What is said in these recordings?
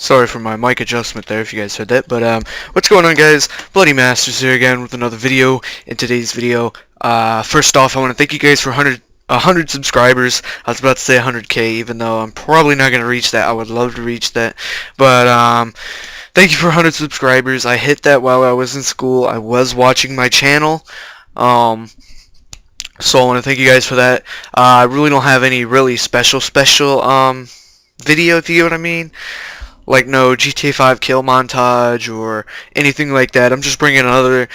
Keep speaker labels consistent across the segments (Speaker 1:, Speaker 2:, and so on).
Speaker 1: Sorry for my mic adjustment there if you guys heard that, but what's going on, guys? Bloody Masters here again with another video. In today's video, first off, I want to thank you guys for 100 subscribers. I was about to say 100k, even though I'm probably not going to reach that. I would love to reach that, but thank you for 100 subscribers. I hit that while I was in school. I was watching my channel, so I want to thank you guys for that. I really don't have any really special video, if you get what I mean. Like no GTA 5 kill montage or anything like that. I'm just bringing another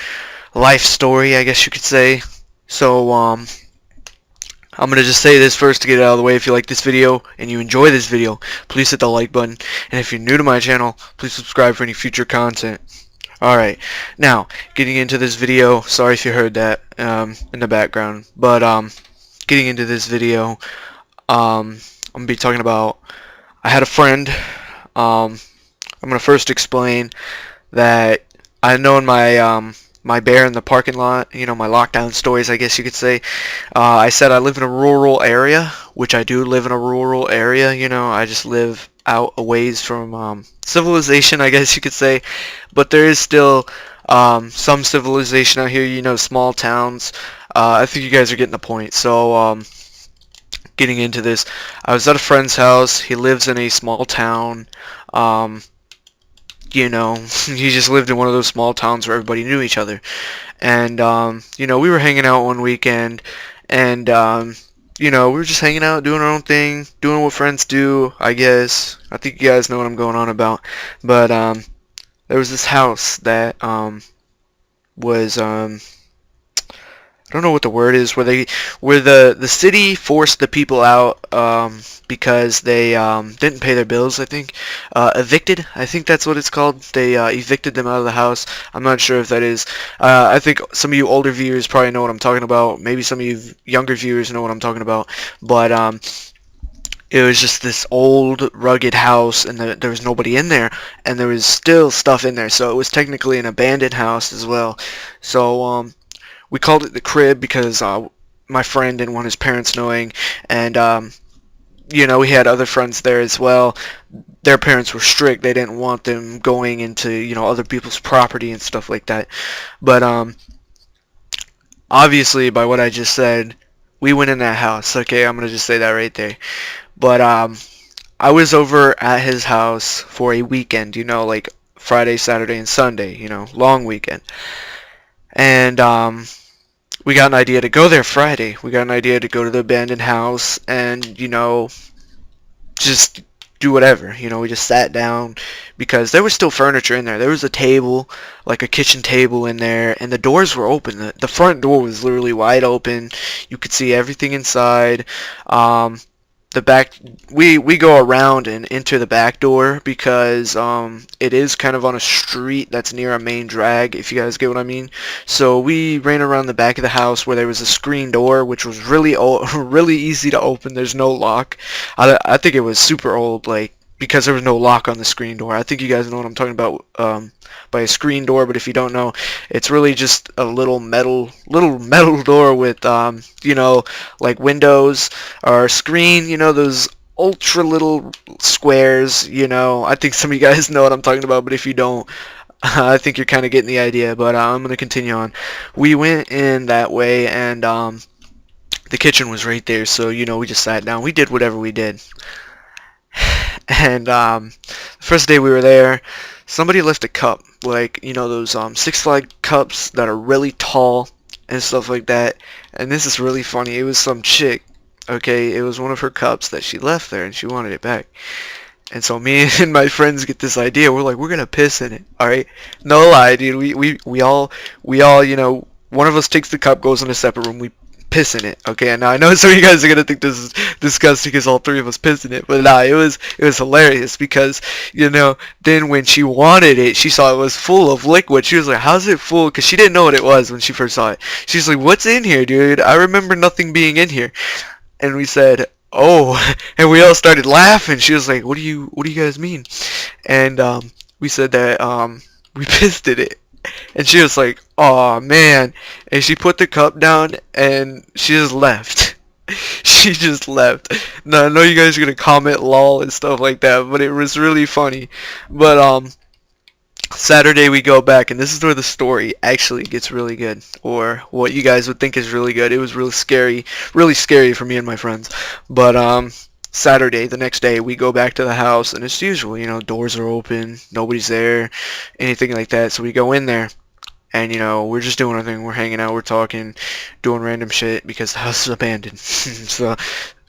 Speaker 1: life story, I guess you could say. So I'm gonna just say this first to get it out of the way. If you like this video and you enjoy this video, please hit the like button. And if you're new to my channel, please subscribe for any future content. Alright, now getting into this video. Sorry if you heard that in the background, but getting into this video, I'm gonna be talking about. I had a friend. I'm gonna first explain that I know in my bear in the parking lot, you know, my lockdown stories, I guess you could say. I said I live in a rural area, which I do live in a rural area. You know, I just live out a ways from civilization, I guess you could say. But there is still some civilization out here. You know, small towns. I think you guys are getting the point. So getting into this, I was at a friend's house. He lives in a small town. You know, he just lived in one of those small towns where everybody knew each other. And you know, we were hanging out one weekend, and you know, we were just hanging out, doing our own thing, doing what friends do, I guess. I think you guys know what I'm going on about. But there was this house that was I don't know what the word is, where the city forced the people out because they didn't pay their bills. I think evicted. I think that's what it's called. They evicted them out of the house. I'm not sure if that is. I think some of you older viewers probably know what I'm talking about. Maybe some of you younger viewers know what I'm talking about. But it was just this old rugged house, and there was nobody in there, and there was still stuff in there. So it was technically an abandoned house as well. So we called it the crib because my friend didn't want his parents knowing, and you know, we had other friends there as well. Their parents were strict. They didn't want them going into, you know, other people's property and stuff like that. But obviously, by what I just said, we went in that house. Okay, I'm gonna just say that right there. But I was over at his house for a weekend. You know, like Friday, Saturday, and Sunday. You know, long weekend. And we got an idea to go there Friday. We got an idea to go to the abandoned house and, you know, just do whatever. You know, we just sat down because there was still furniture in there. There was a table, like a kitchen table in there, and the doors were open. The front door was literally wide open. You could see everything inside. The back, we go around and enter the back door because it is kind of on a street that's near a main drag, if you guys get what I mean. So we ran around the back of the house where there was a screen door, which was really really easy to open. There's no lock. I think it was super old, like, because there was no lock on the screen door. I think you guys know what I'm talking about by a screen door, but if you don't know, it's really just a little metal door with you know, like windows or screen, you know, those ultra little squares, you know. I think some of you guys know what I'm talking about, but if you don't, I think you're kind of getting the idea. But I'm going to continue on. We went in that way, and the kitchen was right there, so, you know, we just sat down. We did whatever we did. And the first day we were there, somebody left a cup, like, you know, those Six Flag cups that are really tall and stuff like that. And this is really funny. It was some chick, okay? It was one of her cups that she left there, and she wanted it back. And so me and my friends get this idea. We're like, we're gonna piss in it, all right? No lie, dude. We all, you know, one of us takes the cup, goes in a separate room. We piss in it. Okay, and now I know some of you guys are gonna think this is disgusting because all three of us piss in it, but nah, it was hilarious because, you know, then when she wanted it, she saw it was full of liquid. She was like, "How's it full?" Because she didn't know what it was when she first saw it. She's like, "What's in here, dude? I remember nothing being in here." And we said, "Oh," and we all started laughing. She was like, "What do you guys mean?" And we said that we pissed in it. And she was like, "Oh man," and she put the cup down and she just left. She just left. Now I know you guys are gonna comment lol and stuff like that, but it was really funny. But Saturday we go back, and this is where the story actually gets really good, or what you guys would think is really good. It was really scary for me and my friends. But Saturday, the next day, we go back to the house, and it's usual, doors are open, nobody's there, anything like that. So we go in there, and we're just doing our thing. We're hanging out, we're talking, doing random shit because the house is abandoned. So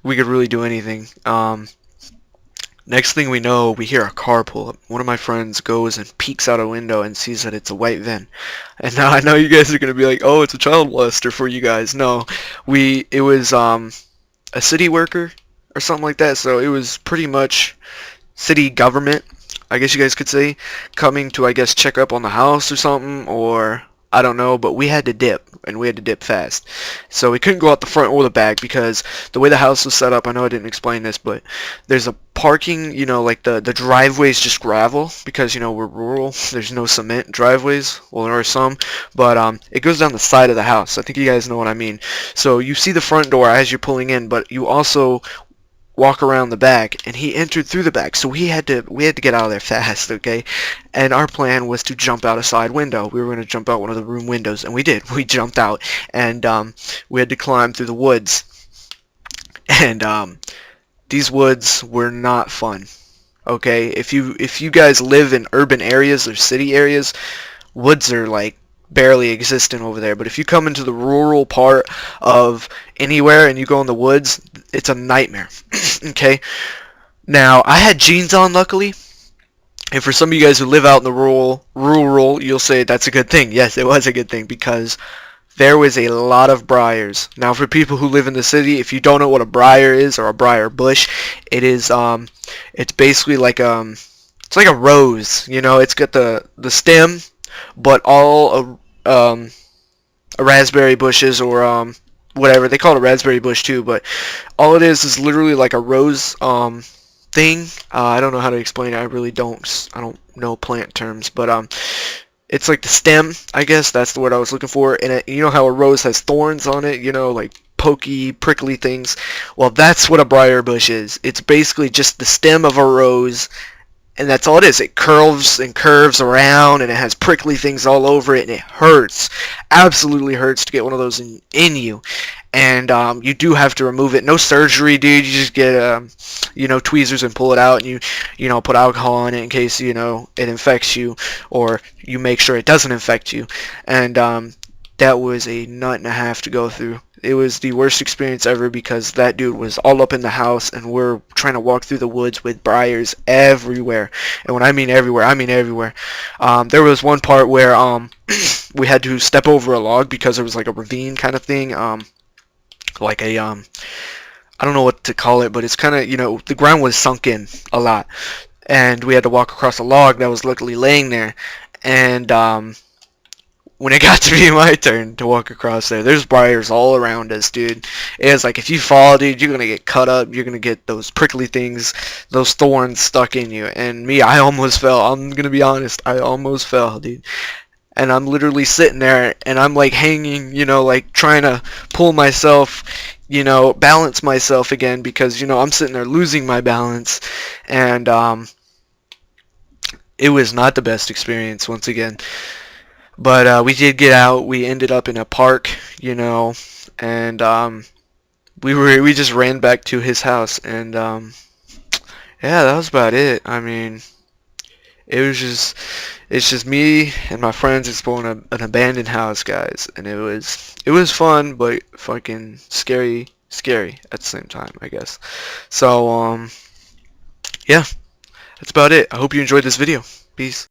Speaker 1: we could really do anything. Next thing we know, we hear a car pull up. One of my friends goes and peeks out a window and sees that it's a white van. And now I know you guys are gonna be like, "Oh, it's a child molester for you guys." No, it was a city worker or something like that. So it was pretty much city government, I guess you guys could say, coming to, I guess, check up on the house or something, or I don't know, but we had to dip, and we had to dip fast. So we couldn't go out the front or the back because the way the house was set up, I know I didn't explain this, but there's a parking, like the driveway's just gravel because, we're rural. There's no cement driveways. Well, there are some, but it goes down the side of the house. I think you guys know what I mean. So you see the front door as you're pulling in, but you also walk around the back, and he entered through the back, so we had to get out of there fast. Okay, and our plan was to jump out a side window. We were going to jump out one of the room windows, and we did. We jumped out, and we had to climb through the woods, and these woods were not fun. Okay, if you guys live in urban areas or city areas, woods are like barely existent over there. But if you come into the rural part of anywhere and you go in the woods, it's a nightmare. Okay? Now, I had jeans on, luckily. And for some of you guys who live out in the rural, you'll say that's a good thing. Yes, it was a good thing because there was a lot of briars. Now, for people who live in the city, if you don't know what a briar is or a briar bush, it is it's basically like it's like a rose. It's got the stem, but all raspberry bushes or whatever they call it, a raspberry bush too. But all it is literally like a rose thing. I don't know how to explain it. I really don't. I don't know plant terms, but it's like the stem. I guess that's the word I was looking for. And you know how a rose has thorns on it. Like pokey, prickly things. Well, that's what a briar bush is. It's basically just the stem of a rose, and that's all it is. It curves and curves around, and it has prickly things all over it, and it hurts. Absolutely hurts to get one of those in you. And you do have to remove it. No surgery, dude. You just get tweezers and pull it out, and you put alcohol on it in case it infects you, or you make sure it doesn't infect you. And that was a nut and a half to go through. It was the worst experience ever because that dude was all up in the house, and we're trying to walk through the woods with briars everywhere. And when I mean everywhere, I mean everywhere. There was one part where we had to step over a log because there was like a ravine kind of thing. Like a I don't know what to call it, but it's kind of, the ground was sunk in a lot, and we had to walk across a log that was luckily laying there. And when it got to be my turn to walk across there's briars all around us, dude. It's like if you fall, dude, you're gonna get cut up. You're gonna get those prickly things, those thorns stuck in you. And me, I almost fell. I'm gonna be honest, I almost fell, dude. And I'm literally sitting there, and I'm like hanging, like trying to pull myself, balance myself again because I'm sitting there losing my balance. And it was not the best experience once again. But we did get out. We ended up in a park, and we just ran back to his house, and yeah, that was about it. I mean, it's just me and my friends exploring an abandoned house, guys, and it was fun, but fucking scary at the same time, I guess. So yeah, that's about it. I hope you enjoyed this video. Peace.